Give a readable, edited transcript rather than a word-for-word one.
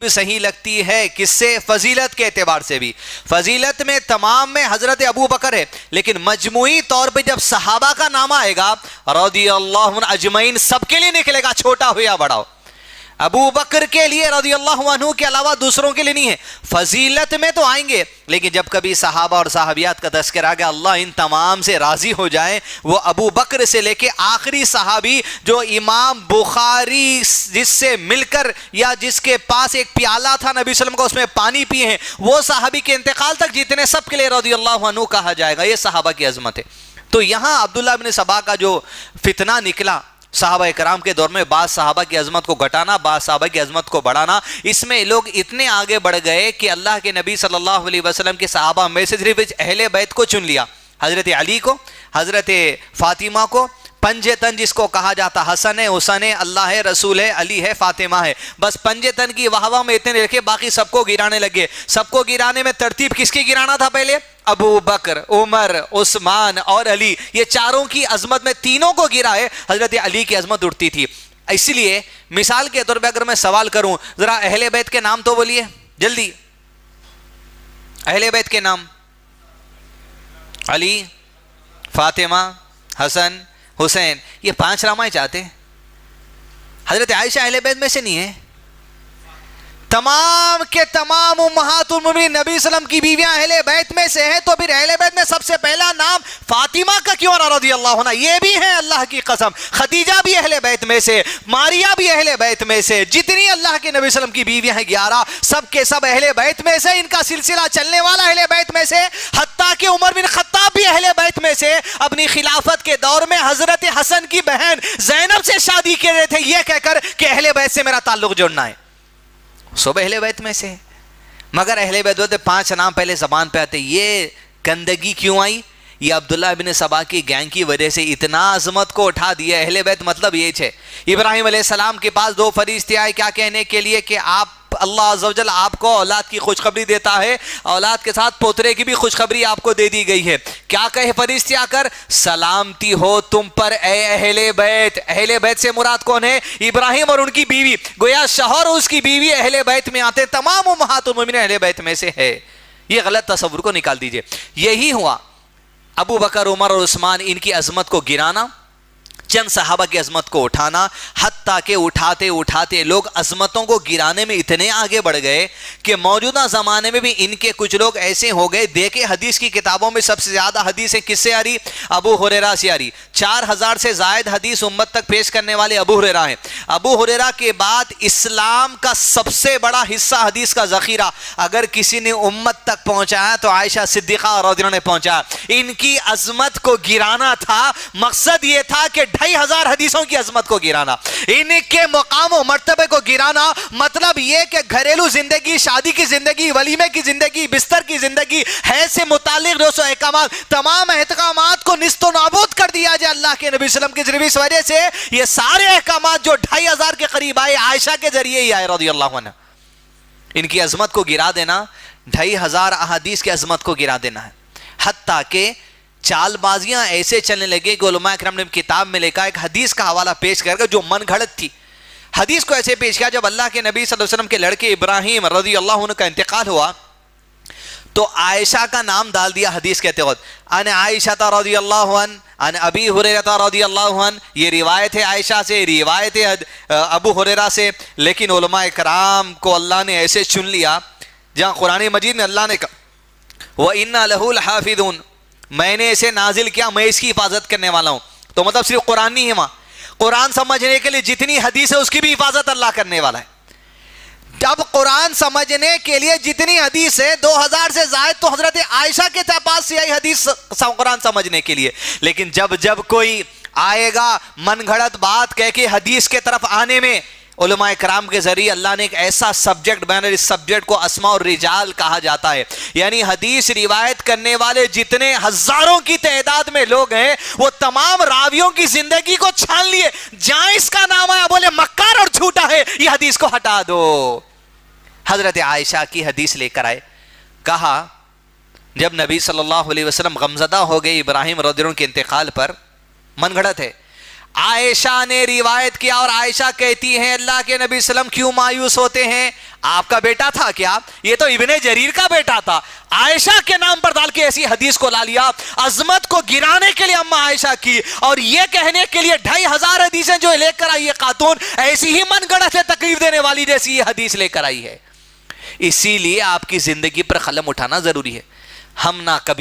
صحیح لگتی ہے کس سے؟ فضیلت کے اعتبار سے بھی. فضیلت میں تمام میں حضرت ابو بکر ہے، لیکن مجموعی طور پہ جب صحابہ کا نام آئے گا رضی اللہ عنہ اجمعین، سب کے لیے نکلے گا، چھوٹا ہو یا بڑا ہو. ابو بکر کے لیے رضی اللہ عنہ کے علاوہ دوسروں کے لیے نہیں ہے. فضیلت میں تو آئیں گے، لیکن جب کبھی صحابہ اور صحابیات کا تذکرہ آ گیا، اللہ ان تمام سے راضی ہو جائے، وہ ابو بکر سے لے کے آخری صحابی جو امام بخاری جس سے مل کر یا جس کے پاس ایک پیالہ تھا نبی صلی اللہ علیہ وسلم کا، اس میں پانی پیے ہیں، وہ صحابی کے انتقال تک جتنے، سب کے لیے رضی اللہ عنہ کہا جائے گا. یہ صحابہ کی عظمت ہے. تو یہاں عبداللہ بن سبا کا جو فتنہ نکلا صحابہ کرام کے دور میں، بعض صحابہ کی عظمت کو گھٹانا، بعض صحابہ کی عظمت کو بڑھانا، اس میں لوگ اتنے آگے بڑھ گئے کہ اللہ کے نبی صلی اللہ علیہ وسلم کے صحابہ میں سے صرف اہل بیت کو چن لیا. حضرت علی کو، حضرت فاطمہ کو، پنجے تن جس کو کہا جاتا، حسن ہے، حسین ہے، اللہ ہے، رسول ہے، علی ہے، فاطمہ ہے، بس پنجے تن کی واہ واہ میں اتنے رکھے، باقی سب کو گرانے لگے. سب کو گرانے میں ترتیب کس کی گرانا تھا پہلے؟ ابو بکر، عمر، عثمان اور علی، یہ چاروں کی عظمت میں تینوں کو گرا ہے. حضرت علی کی عظمت اٹھتی تھی. اس لیے مثال کے طور پہ اگر میں سوال کروں، ذرا اہل بیت کے نام تو بولیے جلدی. اہل بیت کے نام: علی، فاطمہ، حسن، حسین. یہ 5 نام چاہتے ہیں. حضرت عائشہ اہل بیت میں سے نہیں ہے. تمام کے تمام امہات المومنین نبی صلی اللہ علیہ وسلم کی بیویاں اہل بیت میں سے ہیں، تو پھر اہل بیت میں سب سے پہلا نام فاطمہ کا کیوں نہ رضی اللہ عنہ؟ یہ بھی ہے اللہ کی قسم. خدیجہ بھی اہل بیت میں سے، ماریہ بھی اہل بیت میں سے، جتنی اللہ کے نبی صلی اللہ علیہ وسلم کی بیویاں ہیں 11، سب کے سب اہل بیت میں سے. ان کا سلسلہ چلنے والا اہل بیت میں سے. حتیٰ کہ عمر بن خطاب بھی اہل بیت میں سے. اپنی خلافت کے دور میں حضرت حسن کی بہن زینب سے شادی کر رہے تھے، یہ کہہ کر کہ اہل بیت سے میرا تعلق جوڑنا ہے. سب اہل بیت میں سے. مگر اہل بیت ہوتے 5 نام پہلے زبان پہ آتے. یہ گندگی کیوں آئی؟ یہ عبداللہ بن سبا کی گینگ کی وجہ سے اتنا عظمت کو اٹھا دیا. اہل بیت مطلب یہ ہے. ابراہیم علیہ السلام کے پاس 2 فرشتے آئے کیا کہنے کے لیے کہ آپ، اللہ عز و جل آپ کو اولاد کی خوشخبری دیتا ہے، اولاد کے ساتھ پوترے کی بھی خوشخبری آپ کو دے دی گئی ہے. کیا کہے فرشتے آ کر؟ سلامتی ہو تم پر اے اہل بیت. اہل بیت سے مراد کون ہے؟ ابراہیم اور ان کی بیوی. گویا شوہر اور اس کی بیوی اہل بیت میں آتے. تمام امہات المومنین اہل بیت میں سے ہے. یہ غلط تصور کو نکال دیجئے. یہی ہوا ابو بکر، عمر اور عثمان، ان کی عظمت کو گرانا، چند صحابہ کی عظمت کو اٹھانا، حتیٰ کہ اٹھاتے اٹھاتے لوگ عظمتوں کو گرانے میں اتنے آگے بڑھ گئے کہ موجودہ زمانے میں بھی ان کے کچھ لوگ ایسے ہو گئے. دیکھیں حدیث کی کتابوں میں سب سے زیادہ حدیثیں کس سے آ رہی؟ ابو ہریرہ سے آ رہی. 4000 سے زائد حدیث امت تک پیش کرنے والے ابو ہریرہ ہیں. ابو ہریرہ کے بعد اسلام کا سب سے بڑا حصہ حدیث کا ذخیرہ اگر کسی نے امت تک پہنچایا تو عائشہ صدیقہ رضی اللہ عنہا نے پہنچایا. ان کی عظمت کو گرانا تھا. مقصد یہ تھا کہ 2500 حدیثوں کی عظمت کو گرانا، ان کے مقام و مرتبے کو گرانا. مطلب یہ کہ گھریلو زندگی، شادی کی زندگی، ولیمے کی زندگی، بستر کی زندگی، حیض سے متعلق 200 احکامات، تمام احکامات کو نیست و نابود کر دیا جائے اللہ کے نبی صلی اللہ علیہ وسلم کی ذریعے. اس وجہ سے یہ سارے احکامات جو 2500 کے قریب آئے عائشہ کے ذریعے ہی آئے رضی اللہ عنہ. ان کی عظمت کو گرا دینا، 2500 احادیث کی عظمت کو گرا دینا ہے. حتیٰ کہ چال بازیاں ایسے چلنے لگے کہ علماء کرام نے کتاب میں لکھا ایک حدیث کا حوالہ پیش کر جو من گھڑت تھی. حدیث کو ایسے پیش کیا، جب اللہ کے نبی صلی اللہ علیہ وسلم کے لڑکے ابراہیم رضی اللہ عنہ کا انتقال ہوا تو عائشہ کا نام ڈال دیا حدیث کے تحت. ان عائشہ رضی اللہ عنہ ان ابی ہریرہ رضی اللہ عنہ. یہ روایت ہے عائشہ سے، روایت ہے ابو ہریرہ سے. لیکن علماء کرام کو اللہ نے ایسے چن لیا جہاں قرآن مجید میں اللہ نے کہا وَإِنَّا لَهُ لَحَافِظُونَ، میں نے اسے نازل کیا، میں اس کی حفاظت کرنے والا ہوں. تو مطلب صرف قرآن نہیں ہے، وہاں قرآن سمجھنے کے لیے جتنی حدیث ہے اس کی بھی حفاظت اللہ کرنے والا ہے. جب قرآن سمجھنے کے لیے جتنی حدیث ہے 2000 سے زائد تو حضرت عائشہ کے پاس سے آئی حدیث قرآن سمجھنے کے لیے. لیکن جب کوئی آئے گا من گھڑت بات کہہ کے حدیث کے طرف آنے میں، علماء کرام کے ذریعے اللہ نے ایک ایسا سبجیکٹ بنا، اس سبجیکٹ کو اسماء الرجال کہا جاتا ہے. یعنی حدیث روایت کرنے والے جتنے ہزاروں کی تعداد میں لوگ ہیں وہ تمام راویوں کی زندگی کو چھان لیے. جہاں اس کا نام آیا بولے مکار اور جھوٹا ہے، یہ حدیث کو ہٹا دو. حضرت عائشہ کی حدیث لے کر آئے. کہا جب نبی صلی اللہ علیہ وسلم غمزدہ ہو گئے ابراہیم رضی اللہ عنہ کے انتقال پر، من گھڑت ہے، عائشہ نے روایت کیا اور عائشہ کہتی ہیں اللہ کے نبی صلی اللہ علیہ وسلم کیوں مایوس ہوتے ہیں؟ آپ کا بیٹا تھا کیا؟ یہ تو ابن جریر کا بیٹا تھا. عائشہ کے نام پر ڈال کے ایسی حدیث کو لا لیا. عظمت کو گرانے کے لیے اما عائشہ کی اور یہ کہنے کے لیے 2500 حدیثیں جو لے کر آئی ہے خاتون, ایسی ہی من گڑھ سے تکلیف دینے والی جیسی یہ حدیث لے کر آئی ہے. اسی لیے آپ کی زندگی پر قلم اٹھانا ضروری ہے. ہم نہ کبھی